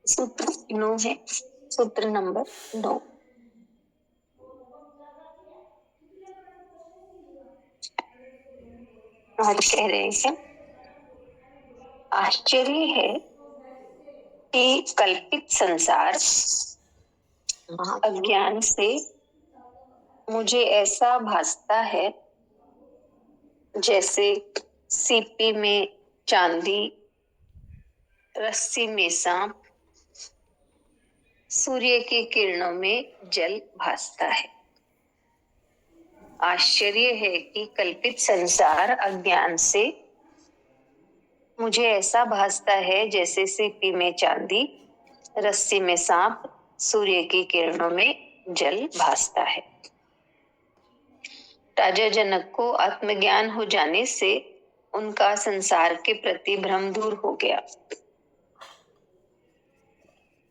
सूत्र 9 है, सूत्र नंबर 9। आज कह रहे हैं, आश्चर्य है कि कल्पित संसार अज्ञान से मुझे ऐसा भासता है जैसे सीपी में चांदी, रस्सी में सांप, सूर्य की किरणों में जल भासता है। आश्चर्य है कि कल्पित संसार अज्ञान से मुझे ऐसा भासता है जैसे सीपी में चांदी, रस्सी में सांप, सूर्य की किरणों में जल भासता है। राजा जनक को आत्मज्ञान हो जाने से उनका संसार के प्रति भ्रम दूर हो गया।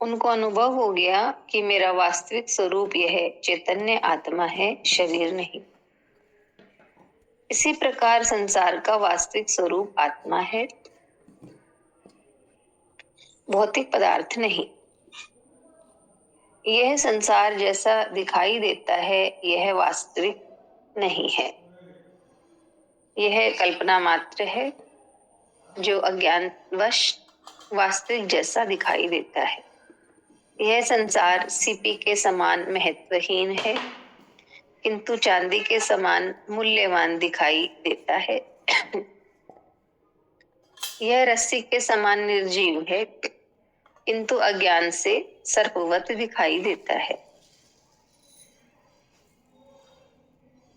उनको अनुभव हो गया कि मेरा वास्तविक स्वरूप यह चैतन्य आत्मा है, शरीर नहीं। इसी प्रकार संसार का वास्तविक स्वरूप आत्मा है, भौतिक पदार्थ नहीं। यह संसार जैसा दिखाई देता है यह वास्तविक नहीं है, यह कल्पना मात्र है जो अज्ञानवश वास्तविक जैसा दिखाई देता है। यह संसार सीपी के समान महत्वहीन है, किंतु चांदी के समान मूल्यवान दिखाई देता है। यह रस्सी के समान निर्जीव है, किंतु अज्ञान से सर्पवत दिखाई देता है।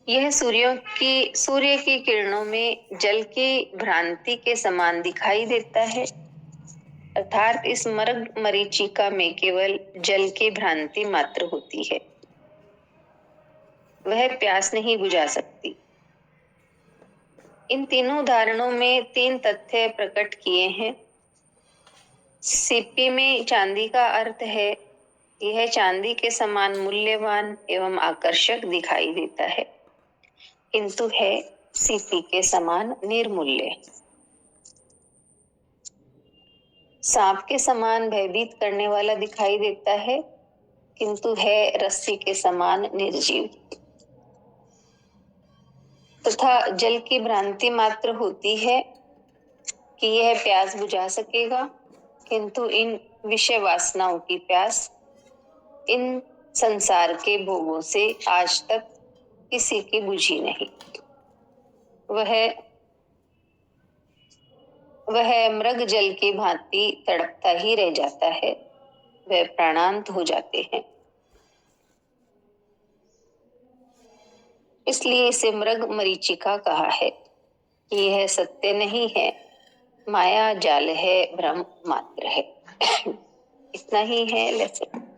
यह सूर्य की किरणों में जल की भ्रांति के समान दिखाई देता है, अर्थात इस मर्ग मरीचिका में केवल जल की भ्रांति मात्र होती है, वह प्यास नहीं बुझा सकती। इन तीनों उदाहरणों में 3 तथ्य प्रकट किए हैं। सीपी में चांदी का अर्थ है यह चांदी के समान मूल्यवान एवं आकर्षक दिखाई देता है, किंतु है सीपी के समान निर्मूल्य। सांप के समान भयभीत करने वाला दिखाई देता है, किंतु है रस्सी के समान निर्जीव। तथा जल की भ्रांति मात्र होती है कि यह प्यास बुझा सकेगा, किंतु इन विषय वासनाओं की प्यास इन संसार के भोगों से आज तक किसी की बुझी नहीं। वह मृग जल की भांति तड़पता ही रह जाता है, वह प्राणांत हो जाते हैं। इसलिए इसे मृग मरीचिका कहा है कि यह सत्य नहीं है, माया जाल है, भ्रम मात्र है। इतना ही है लेसन।